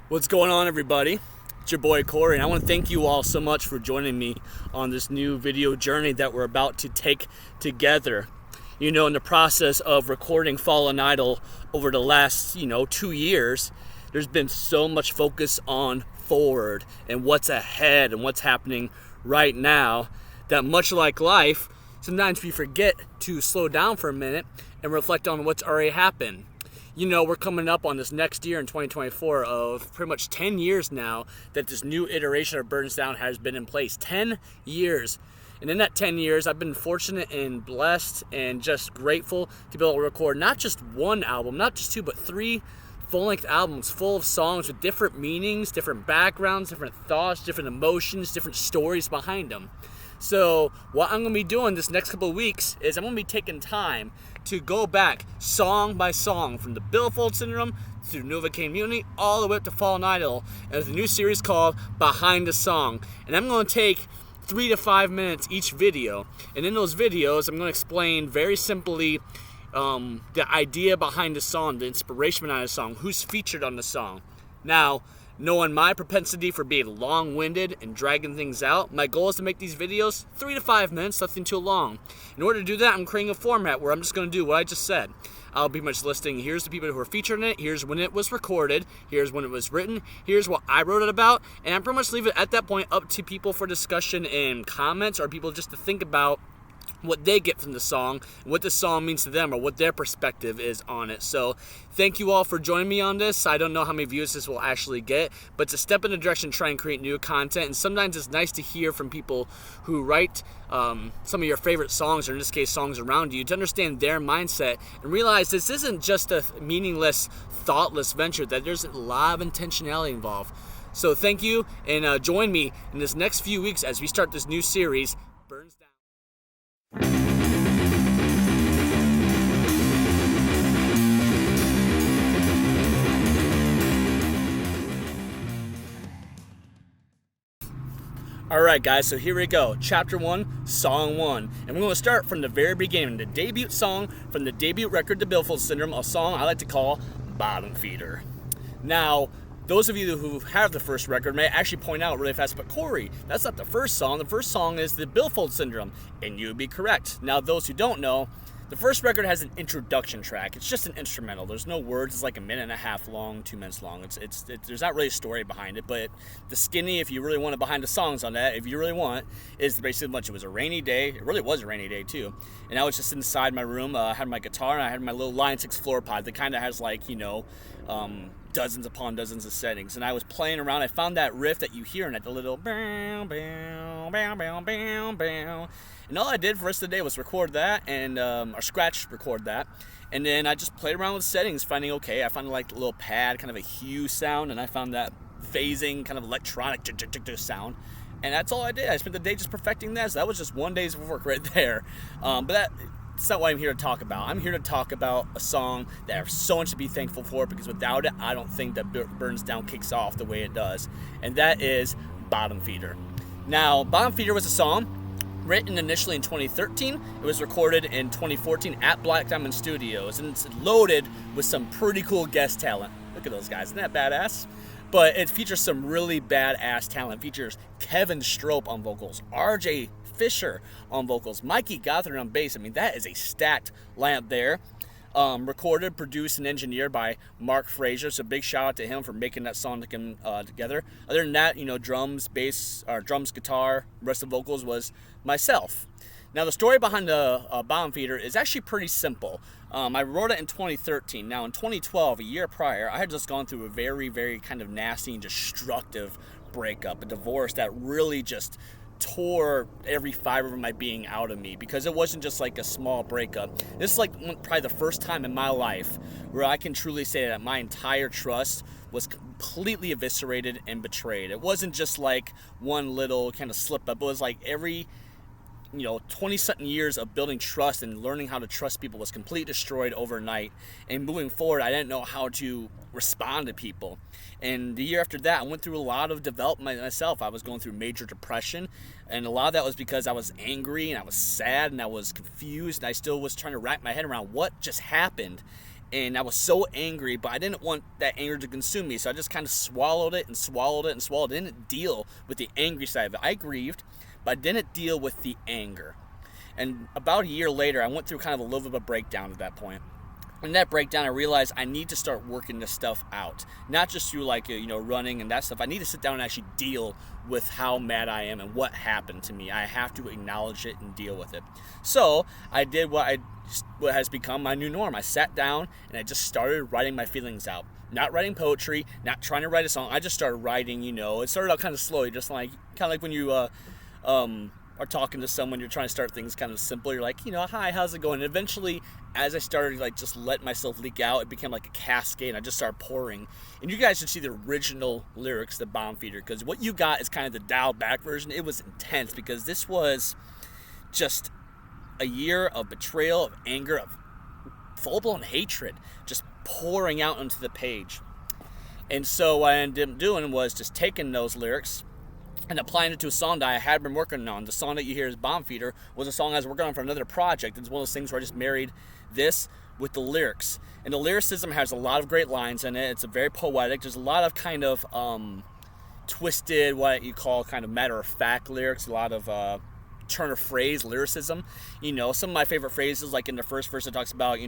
What's going on, everybody? It's your boy Corey, and I want to thank you all so much for joining me on this new video journey that we're about to take together. You know, in the process of recording Fallen Idol over the last, 2 years, there's been so much focus on forward and what's ahead and what's happening right now that, much like life, sometimes we forget to slow down for a minute and reflect on what's already happened. You know, we're coming up on this next year in 2024 of pretty much 10 years now that this new iteration of Burns Down has been in place. 10 years. And in that 10 years, I've been fortunate and blessed and just grateful to be able to record not just one album, not just two, but 3 full-length albums full of songs with different meanings, different backgrounds, different thoughts, different emotions, different stories behind them. So what I'm going to be doing this next couple of weeks is I'm going to be taking time to go back song by song from the Billfold Syndrome to Nova Community all the way up to Fallen Idol. And there's a new series called Behind the Song. And I'm going to take 3 to 5 minutes each video. And in those videos, I'm going to explain very simply the idea behind the song, the inspiration behind the song, who's featured on the song. Now, knowing my propensity for being long-winded and dragging things out, my goal is to make these videos 3 to 5 minutes, nothing too long. In order to do that, I'm creating a format where I'm just going to do what I just said. I'll be much listing, here's the people who are featured in it, here's when it was recorded, here's when it was written, here's what I wrote it about, and I pretty much leave it at that point up to people for discussion and comments, or people just to think about what they get from the song, what the song means to them, or what their perspective is on it. So thank you all for joining me on this. I don't know how many views this will actually get, but it's a step in the direction to try and create new content. And sometimes it's nice to hear from people who write some of your favorite songs, or in this case songs around you, to understand their mindset and realize this isn't just a meaningless, thoughtless venture, that there's a lot of intentionality involved. So thank you, and join me in this next few weeks as we start this new series, Burns Down. Alright guys, so here we go. Chapter 1, Song 1. And we're going to start from the very beginning, the debut song from the debut record, The Billfold Syndrome, a song I like to call Bottomfeeder. Now, those of you who have the first record may actually point out really fast, but Corey, that's not the first song. The first song is The Billfold Syndrome, and you'd be correct. Now, those who don't know, the first record has an introduction track. It's just an instrumental. There's no words. It's like a minute and a half long, 2 minutes long. There's not really a story behind it, but the skinny, if you really want to behind the songs on that, if you really want, is basically much. It was a rainy day. It really was a rainy day, too. And I was just inside my room. I had my guitar, and I had my little Line 6 floor pod that kind of has, like, dozens upon dozens of settings, and I was playing around. I found that riff that you hear in it, the little bow, bow, bow, bow, bow, bow. And all I did for the rest of the day was record that, and or scratch record that, and then I just played around with settings, finding I found like a little pad, kind of a hue sound, and I found that phasing kind of electronic sound, and that's all I did. I spent the day just perfecting that. So that was just one day's work right there. But that's not what I'm here to talk about. I'm here to talk about a song that I have so much to be thankful for, because without it, I don't think that Burns Down kicks off the way it does. And that is Bottomfeeder. Now, Bottomfeeder was a song written initially in 2013. It was recorded in 2014 at Black Diamond Studios, and it's loaded with some pretty cool guest talent. Look at those guys. Isn't that badass? But it features some really badass talent. It features Kevin Strope on vocals, RJ Fisher on vocals, Mikey Gothard on bass. I mean, that is a stacked lineup there. Recorded, produced, and engineered by Mark Frazier. So big shout out to him for making that song together. Other than that, drums, bass, or drums, guitar, rest of the vocals was myself. Now, the story behind the Bottomfeeder is actually pretty simple. I wrote it in 2013. Now, in 2012, a year prior, I had just gone through a very, very kind of nasty and destructive breakup, a divorce that really just tore every fiber of my being out of me, because it wasn't just like a small breakup. This is like probably the first time in my life where I can truly say that my entire trust was completely eviscerated and betrayed. It wasn't just like one little kind of slip up. It was like every 20-something years of building trust and learning how to trust people was completely destroyed overnight. And moving forward, I didn't know how to respond to people. And the year after that, I went through a lot of development myself. I was going through major depression, and a lot of that was because I was angry and I was sad and I was confused, and I still was trying to wrap my head around what just happened. And I was so angry, but I didn't want that anger to consume me. So I just kind of swallowed it and swallowed it and swallowed it. I didn't deal with the angry side of it. I grieved, but I didn't deal with the anger. And about a year later, I went through kind of a little bit of a breakdown at that point. In that breakdown, I realized I need to start working this stuff out. Not just through running and that stuff. I need to sit down and actually deal with how mad I am and what happened to me. I have to acknowledge it and deal with it. So I did what has become my new norm. I sat down and I just started writing my feelings out. Not writing poetry, not trying to write a song. I just started writing, it started out kind of slowly, just kind of like when you are talking to someone, you're trying to start things kind of simple. You're like, hi, how's it going? And eventually, as I started just let myself leak out, it became like a cascade, and I just started pouring. And you guys should see the original lyrics, the Bottomfeeder, because what you got is kind of the dialed back version. It was intense because this was just a year of betrayal, of anger, of full-blown hatred, just pouring out onto the page. And so what I ended up doing was just taking those lyrics and applying it to a song that I had been working on. The song that you hear is Bottomfeeder was a song I was working on for another project. It's one of those things where I just married this with the lyrics. And the lyricism has a lot of great lines in it. It's a very poetic. There's a lot of kind of twisted, what you call kind of matter-of-fact lyrics, a lot of turn of phrase lyricism. Some of my favorite phrases, like in the first verse, it talks about,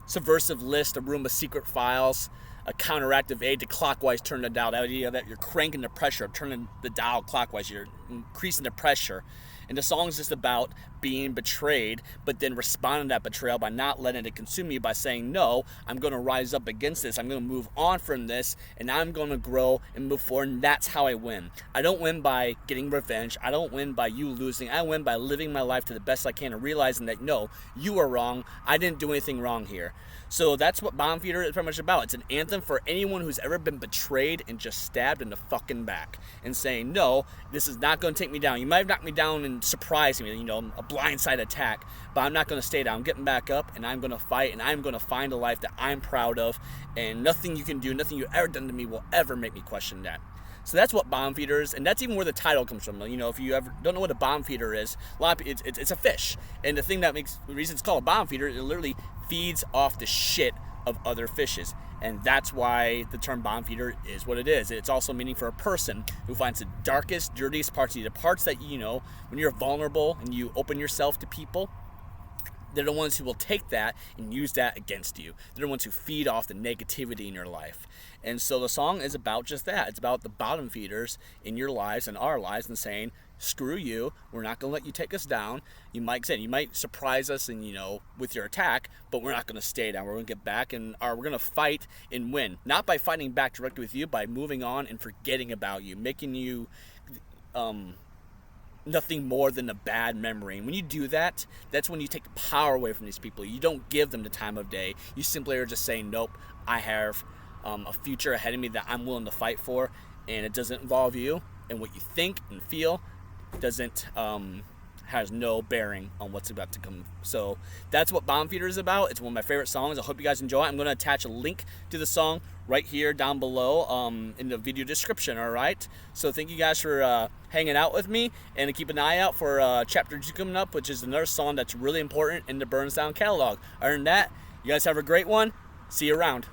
subversive list, a room of secret files, a counteractive aid to clockwise turn the dial. That idea that you're cranking the pressure, turning the dial clockwise, you're increasing the pressure. And the song is just about being betrayed, but then responding to that betrayal by not letting it consume you, by saying, no, I'm going to rise up against this. I'm going to move on from this, and I'm going to grow and move forward, and that's how I win. I don't win by getting revenge. I don't win by you losing. I win by living my life to the best I can and realizing that, no, you are wrong. I didn't do anything wrong here. So that's what Bottomfeeder is pretty much about. It's an anthem for anyone who's ever been betrayed and just stabbed in the fucking back and saying, no, this is not going to take me down. You might have knocked me down and surprised me, a blindside attack, but I'm not going to stay down. I'm getting back up, and I'm going to fight, and I'm going to find a life that I'm proud of, and nothing you can do, nothing you've ever done to me will ever make me question that. So that's what Bottomfeeder is, and that's even where the title comes from. If you ever don't know what a Bottomfeeder is, it's a fish, and the reason it's called a Bottomfeeder, it literally feeds off the shit of other fishes, and that's why the term Bottomfeeder is what it is. It's also meaning for a person who finds the darkest, dirtiest parts of you, the parts that when you're vulnerable and you open yourself to people. They're the ones who will take that and use that against you. They're the ones who feed off the negativity in your life. And so the song is about just that. It's about the bottom feeders in your lives and our lives, and saying, screw you, we're not going to let you take us down. You might surprise us and with your attack, but we're not going to stay down. We're going to get back and we're going to fight and win. Not by fighting back directly with you, by moving on and forgetting about you, making you nothing more than a bad memory. And when you do that, that's when you take the power away from these people. You don't give them the time of day. You simply are just saying, nope, I have a future ahead of me that I'm willing to fight for, and it doesn't involve you, and what you think and feel has no bearing on what's about to come. So that's what Bottomfeeder is about. It's one of my favorite songs. I hope you guys enjoy it. I'm going to attach a link to the song right here down below in the video description, all right? So thank you guys for hanging out with me, and keep an eye out for Chapter 2 coming up, which is another song that's really important in the Burns Down catalog. Other than that, you guys have a great one. See you around.